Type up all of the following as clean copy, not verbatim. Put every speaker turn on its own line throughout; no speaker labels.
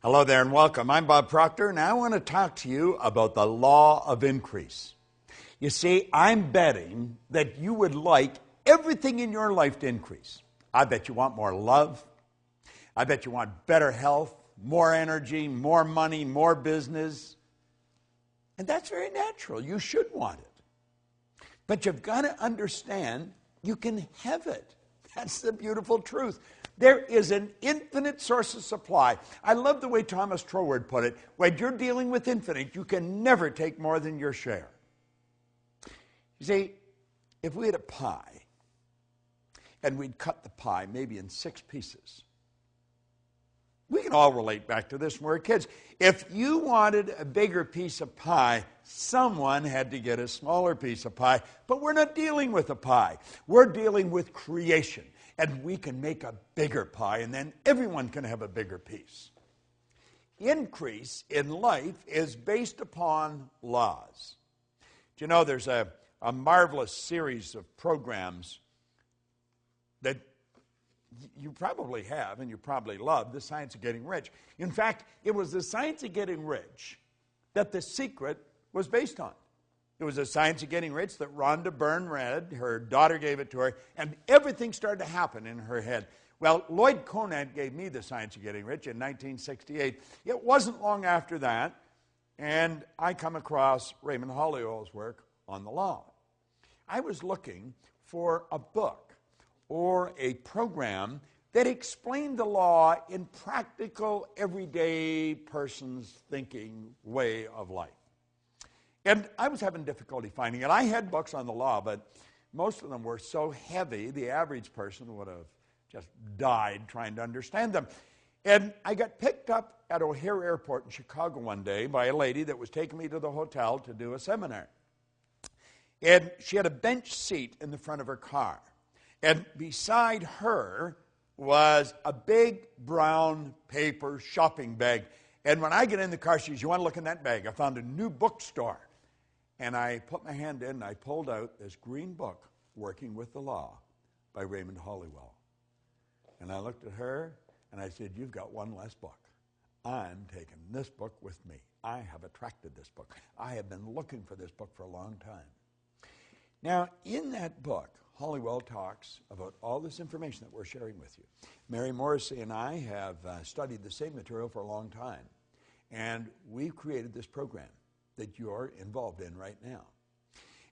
Hello there and welcome. I'm Bob Proctor, and I want to talk to you about the law of increase. You see, I'm betting that you would like everything in your life to increase. I bet you want more love. I bet you want better health, more energy, more money, more business. And that's very natural. You should want it. But you've got to understand you can have it. That's the beautiful truth. There is an infinite source of supply. I love the way Thomas Troward put it. When you're dealing with infinite, you can never take more than your share. You see, if we had a pie, and we'd cut the pie maybe in 6 pieces, we can all relate back to this when we were kids. If you wanted a bigger piece of pie, someone had to get a smaller piece of pie. But we're not dealing with a pie. We're dealing with creation. And we can make a bigger pie, and then everyone can have a bigger piece. Increase in life is based upon laws. Do you know there's a marvelous series of programs that you probably have and you probably love, The Science of Getting Rich. In fact, it was The Science of Getting Rich that The Secret was based on. It was The Science of Getting Rich that Rhonda Byrne read. Her daughter gave it to her, and everything started to happen in her head. Well, Lloyd Conant gave me The Science of Getting Rich in 1968. It wasn't long after that, and I come across Raymond Holliwell's work on the law. I was looking for a book or a program that explained the law in practical, everyday person's thinking way of life. And I was having difficulty finding it. I had books on the law, but most of them were so heavy, the average person would have just died trying to understand them. And I got picked up at O'Hare Airport in Chicago one day by a lady that was taking me to the hotel to do a seminar. And she had a bench seat in the front of her car. And beside her was a big brown paper shopping bag. And when I get in the car, she says, "You want to look in that bag? I found a new bookstore." And I put my hand in and I pulled out this green book, Working with the Law, by Raymond Holliwell. And I looked at her and I said, "You've got one less book. I'm taking this book with me. I have attracted this book. I have been looking for this book for a long time." Now, in that book, Holliwell talks about all this information that we're sharing with you. Mary Morrissey and I have studied the same material for a long time. And we've created this program that you're involved in right now.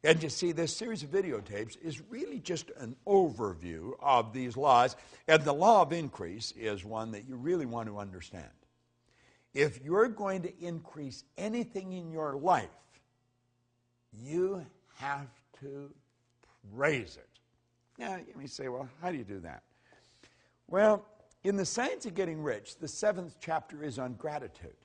And you see, this series of videotapes is really just an overview of these laws. And the law of increase is one that you really want to understand. If you're going to increase anything in your life, you have to praise it. Now, you may say, well, how do you do that? Well, in The Science of Getting Rich, the 7th chapter is on gratitude.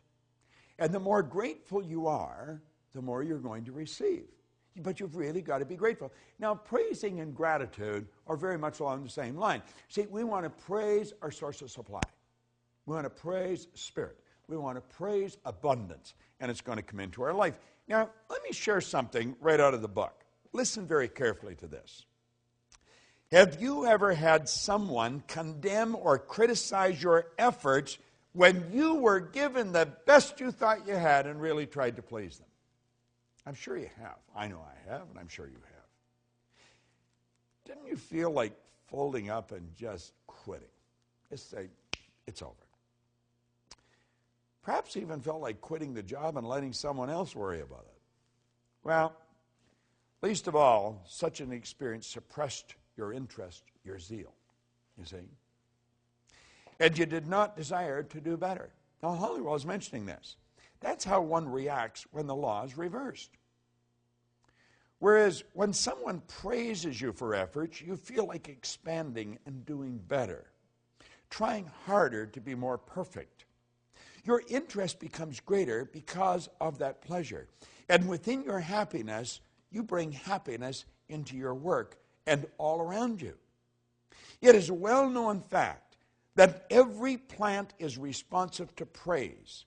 And the more grateful you are, the more you're going to receive. But you've really got to be grateful. Now, praising and gratitude are very much along the same line. See, we want to praise our source of supply. We want to praise Spirit. We want to praise abundance. And it's going to come into our life. Now, let me share something right out of the book. Listen very carefully to this. Have you ever had someone condemn or criticize your efforts when you were given the best you thought you had and really tried to please them? I'm sure you have. I know I have, and I'm sure you have. Didn't you feel like folding up and just quitting? Just say, it's over. Perhaps even felt like quitting the job and letting someone else worry about it. Well, least of all, such an experience suppressed your interest, your zeal, you see. And you did not desire to do better. Now, Holliwell is mentioning this. That's how one reacts when the law is reversed. Whereas when someone praises you for efforts, you feel like expanding and doing better, trying harder to be more perfect. Your interest becomes greater because of that pleasure. And within your happiness, you bring happiness into your work and all around you. It is a well-known fact that every plant is responsive to praise.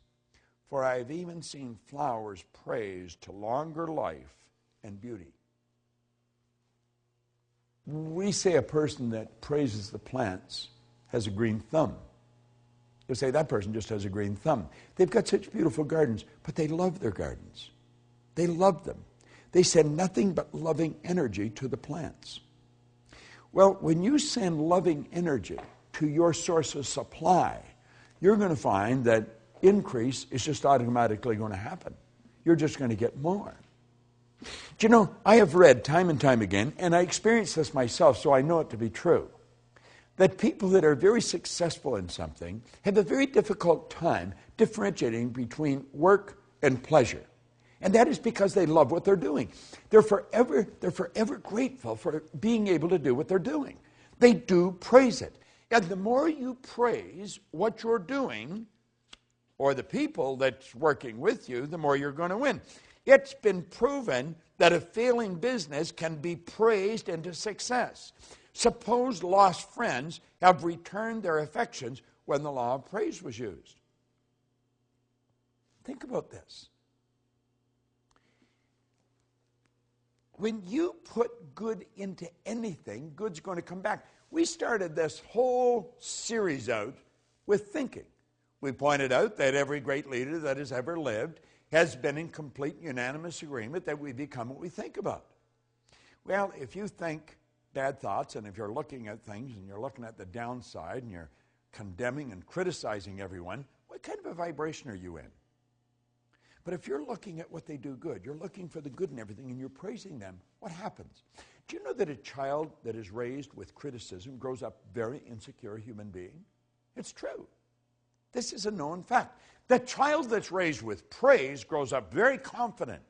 For I have even seen flowers praised to longer life and beauty. We say a person that praises the plants has a green thumb. You'll say, that person just has a green thumb. They've got such beautiful gardens, but they love their gardens. They love them. They send nothing but loving energy to the plants. Well, when you send loving energy to your source of supply, you're going to find that increase is just automatically going to happen. You're just going to get more. Do you know, I have read time and time again, and I experienced this myself, so I know it to be true, that people that are very successful in something have a very difficult time differentiating between work and pleasure. And that is because they love what they're doing. They're forever grateful for being able to do what they're doing. They do praise it. And the more you praise what you're doing, or the people that's working with you, the more you're going to win. It's been proven that a failing business can be praised into success. Suppose lost friends have returned their affections when the law of praise was used. Think about this. When you put good into anything, good's going to come back. We started this whole series out with thinking. We pointed out that every great leader that has ever lived has been in complete unanimous agreement that we become what we think about. Well, if you think bad thoughts, and if you're looking at things and you're looking at the downside and you're condemning and criticizing everyone, what kind of a vibration are you in? But if you're looking at what they do good, you're looking for the good in everything and you're praising them, what happens? Do you know that a child that is raised with criticism grows up very insecure human being? It's true. This is a known fact. The child that's raised with praise grows up very confident.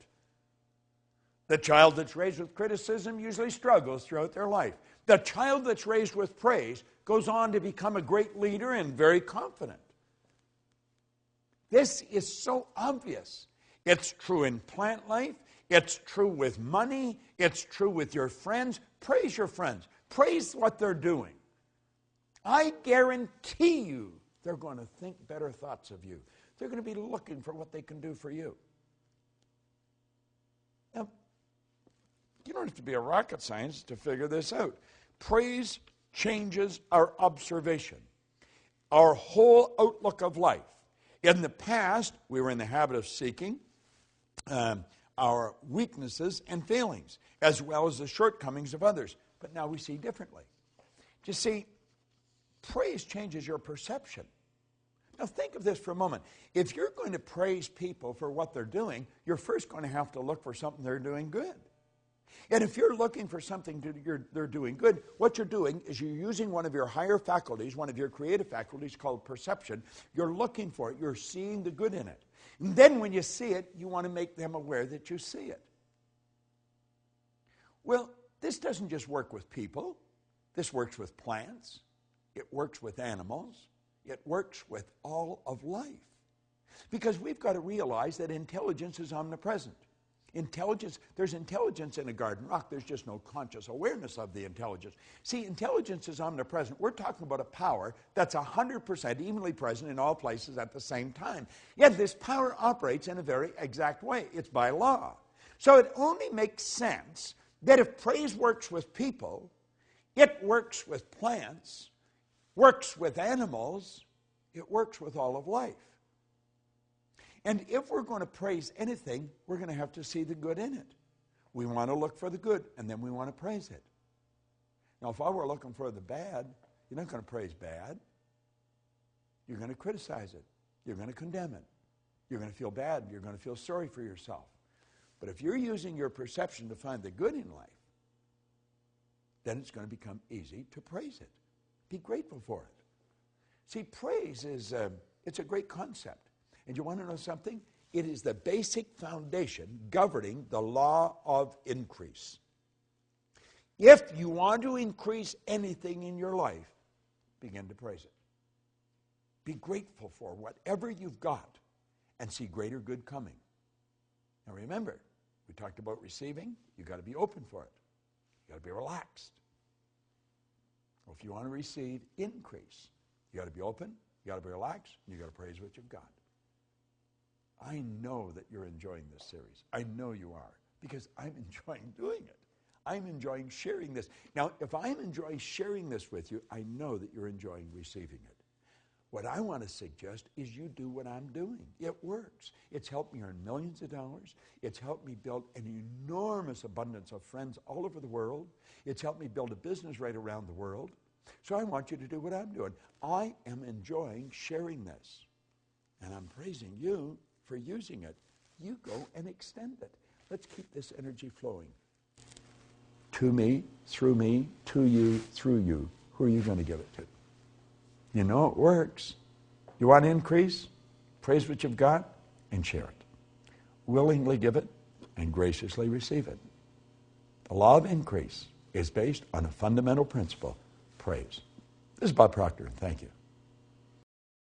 The child that's raised with criticism usually struggles throughout their life. The child that's raised with praise goes on to become a great leader and very confident. This is so obvious. It's true in plant life. It's true with money. It's true with your friends. Praise your friends. Praise what they're doing. I guarantee you they're going to think better thoughts of you. They're going to be looking for what they can do for you. Now, you don't have to be a rocket scientist to figure this out. Praise changes our observation, our whole outlook of life. In the past, we were in the habit of seeking our weaknesses and failings, as well as the shortcomings of others. But now we see differently. You see, praise changes your perception. Now think of this for a moment. If you're going to praise people for what they're doing, you're first going to have to look for something they're doing good. And if you're looking for something they're doing good, what you're doing is you're using one of your higher faculties, one of your creative faculties called perception. You're looking for it. You're seeing the good in it. And then when you see it, you want to make them aware that you see it. Well, this doesn't just work with people. This works with plants. It works with animals. It works with all of life. Because we've got to realize that intelligence is omnipresent. There's intelligence in a garden rock. There's just no conscious awareness of the intelligence. See, intelligence is omnipresent. We're talking about a power that's 100% evenly present in all places at the same time. Yet this power operates in a very exact way. It's by law. So it only makes sense that if praise works with people, it works with plants, works with animals, it works with all of life. And if we're going to praise anything, we're going to have to see the good in it. We want to look for the good, and then we want to praise it. Now, if I were looking for the bad, you're not going to praise bad. You're going to criticize it. You're going to condemn it. You're going to feel bad. You're going to feel sorry for yourself. But if you're using your perception to find the good in life, then it's going to become easy to praise it. Be grateful for it. See, praise is it's a great concept. And you want to know something? It is the basic foundation governing the law of increase. If you want to increase anything in your life, begin to praise it. Be grateful for whatever you've got and see greater good coming. Now remember, we talked about receiving. You've got to be open for it. You've got to be relaxed. Well, if you want to receive increase, you've got to be open, you've got to be relaxed, and you've got to praise what you've got. I know that you're enjoying this series. I know you are, because I'm enjoying doing it. I'm enjoying sharing this. Now, if I'm enjoying sharing this with you, I know that you're enjoying receiving it. What I want to suggest is you do what I'm doing. It works. It's helped me earn millions of dollars. It's helped me build an enormous abundance of friends all over the world. It's helped me build a business right around the world. So I want you to do what I'm doing. I am enjoying sharing this. And I'm praising you for using it. You go and extend it. Let's keep this energy flowing. To me, to you, through you. Who are you going to give it to? You know it works. You want increase? Praise what you've got and share it. Willingly give it and graciously receive it. The law of increase is based on a fundamental principle, praise. This is Bob Proctor, and thank you.